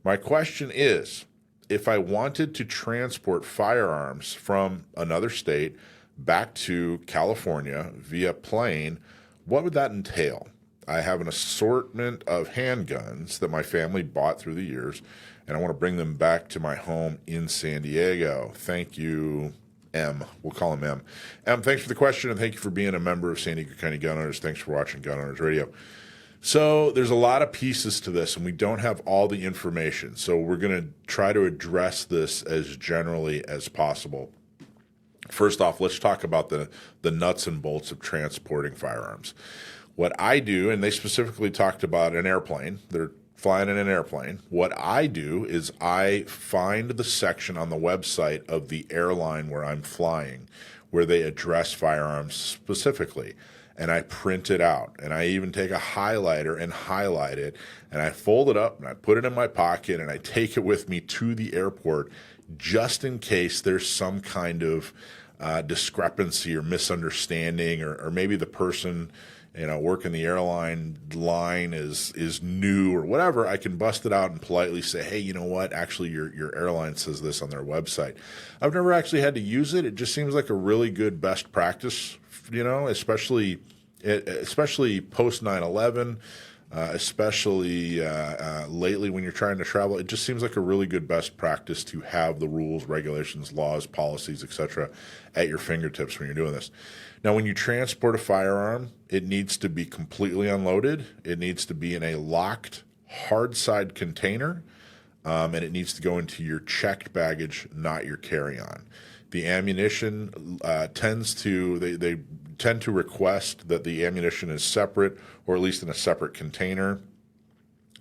My question is, if I wanted to transport firearms from another state back to California via plane, what would that entail? I have an assortment of handguns that my family bought through the years, and I want to bring them back to my home in San Diego. Thank you, M. We'll call him M. M, thanks for the question, and thank you for being a member of San Diego County Gun Owners. Thanks for watching Gun Owners Radio. So there's a lot of pieces to this, and we don't have all the information. So we're going to try to address this as generally as possible. First off, let's talk about the nuts and bolts of transporting firearms. What I do, and they specifically talked about an airplane. They're flying in an airplane. What I do is I find the section on the website of the airline where I'm flying where they address firearms specifically. And I print it out, and I even take a highlighter and highlight it, and I fold it up, and I put it in my pocket, and I take it with me to the airport just in case there's some kind of discrepancy or misunderstanding, or maybe the person working the airline line is new or whatever. I can bust it out and politely say, hey, you know what? Actually, your airline says this on their website. I've never actually had to use it. It just seems like a really good best practice, especially post 9/11, especially lately when you're trying to travel. It just seems like a really good best practice to have the rules, regulations, laws, policies, etc. at your fingertips when you're doing this. Now, when you transport a firearm, it needs to be completely unloaded. It needs to be in a locked, hard-side container, and it needs to go into your checked baggage, not your carry-on. The ammunition tends to request that the ammunition is separate, or at least in a separate container.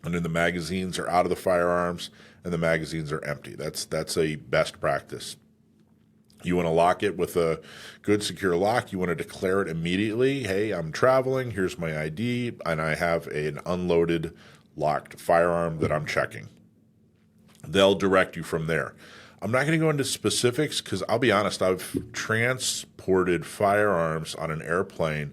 And then the magazines are out of the firearms, and the magazines are empty. That's a best practice. You want to lock it with a good secure lock. You want to declare it immediately. Hey, I'm traveling. Here's my ID, and I have an unloaded, locked firearm that I'm checking. They'll direct you from there. I'm not going to go into specifics because I'll be honest, I've transported firearms on an airplane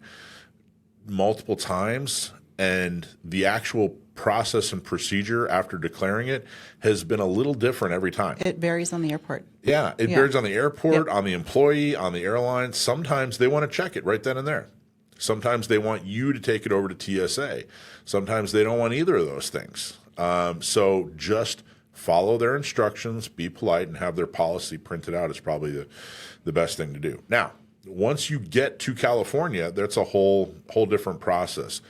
multiple times, and the actual process and procedure after declaring it has been a little different every time. It varies on the airport. Yeah, it varies on the airport, on the employee, on the airline. Sometimes they want to check it right then and there. Sometimes they want you to take it over to TSA. Sometimes they don't want either of those things. So just follow their instructions, be polite, and have their policy printed out is probably the best thing to do. Now, once you get to California, that's a whole different process.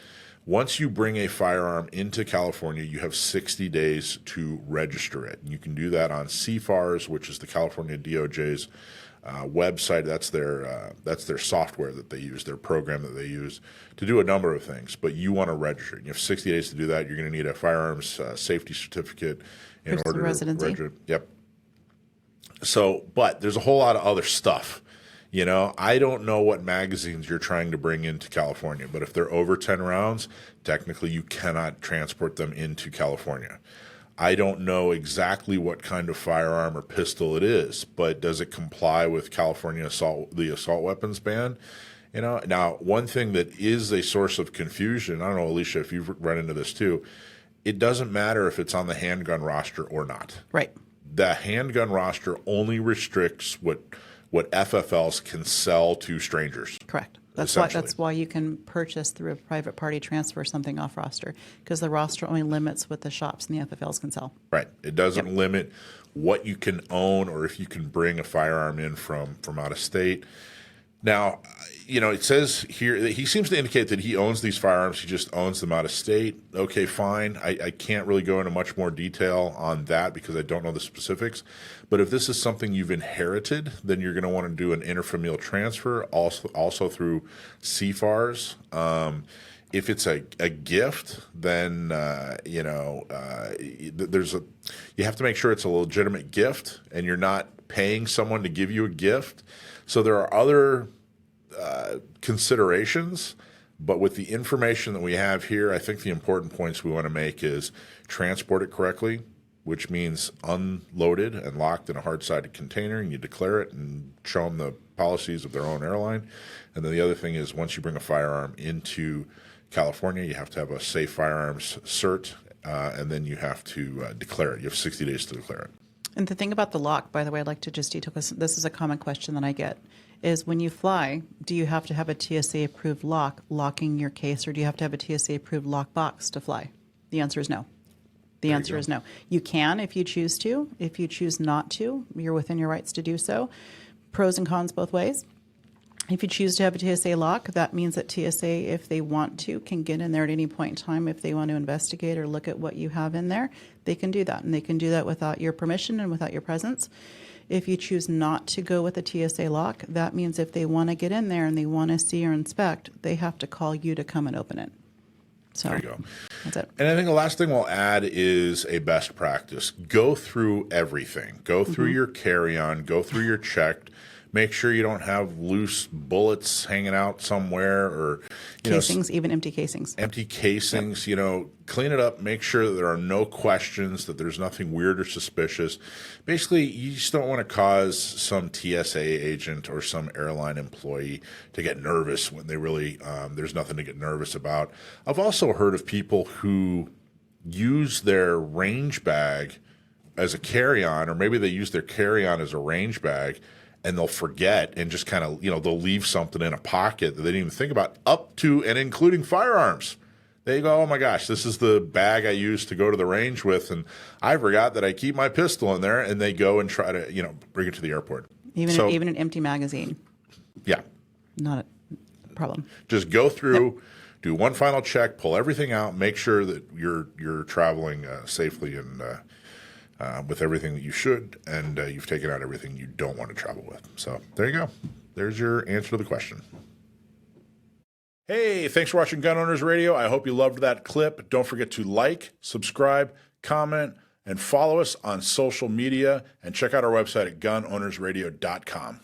Once you bring a firearm into California, you have 60 days to register it. You can do that on CFARS, which is the California DOJ's website. That's their software that they use, their program that they use to do a number of things. But you want to register it. You have 60 days to do that. You're going to need a firearms safety certificate in order to register. Yep. So, but there's a whole lot of other stuff. I don't know what magazines you're trying to bring into California, but if they're over 10 rounds, technically you cannot transport them into California. I don't know exactly what kind of firearm or pistol it is, but does it comply with California the assault weapons ban? Now, one thing that is a source of confusion, I don't know, Alicia, if you've run into this too, it doesn't matter if it's on the handgun roster or not. Right. The handgun roster only restricts what FFLs can sell to strangers. Correct. That's why you can purchase through a private party transfer something off roster, because the roster only limits what the shops and the FFLs can sell. Right. It doesn't limit what you can own or if you can bring a firearm in from out of state. Now, it says here that he seems to indicate that he owns these firearms. He just owns them out of state. Okay, fine. I can't really go into much more detail on that because I don't know the specifics. But if this is something you've inherited, then you're going to want to do an interfamilial transfer, also through CFARS. If it's a gift, then you have to make sure it's a legitimate gift and you're not paying someone to give you a gift. So there are other considerations, but with the information that we have here, I think the important points we want to make is transport it correctly, which means unloaded and locked in a hard-sided container, and you declare it and show them the policies of their own airline. And then the other thing is once you bring a firearm into California, you have to have a safe firearms cert and then you have to declare it. You have 60 days to declare it. And the thing about the lock, by the way, I'd like to just detail this is a common question that I get, is when you fly, do you have to have a TSA-approved lock locking your case, or do you have to have a TSA-approved lock box to fly? The answer is no. The answer is no. You can if you choose to. If you choose not to, you're within your rights to do so. Pros and cons both ways. If you choose to have a TSA lock, that means that TSA, if they want to, can get in there at any point in time. If they want to investigate or look at what you have in there, they can do that. And they can do that without your permission and without your presence. If you choose not to go with a TSA lock, that means if they want to get in there and they want to see or inspect, they have to call you to come and open it. So there you go. That's it. And I think the last thing we'll add is a best practice. Go through everything. Go through your carry-on. Go through your checked. Make sure you don't have loose bullets hanging out somewhere, or casings, even empty casings. Empty casings. Yep. Clean it up. Make sure that there are no questions, that there's nothing weird or suspicious. Basically, you just don't want to cause some TSA agent or some airline employee to get nervous when they really there's nothing to get nervous about. I've also heard of people who use their range bag as a carry-on, or maybe they use their carry-on as a range bag, and they'll forget and just kind of, they'll leave something in a pocket that they didn't even think about, up to and including firearms. They go, oh my gosh, this is the bag I used to go to the range with, and I forgot that I keep my pistol in there, and they go and try to, bring it to the airport. Even an empty magazine. Yeah. Not a problem. Just go through, do one final check, pull everything out, make sure that you're traveling safely and with everything that you should, and you've taken out everything you don't want to travel with. So there you go. There's your answer to the question. Hey, thanks for watching Gun Owners Radio. I hope you loved that clip. Don't forget to like, subscribe, comment, and follow us on social media, and check out our website at gunownersradio.com.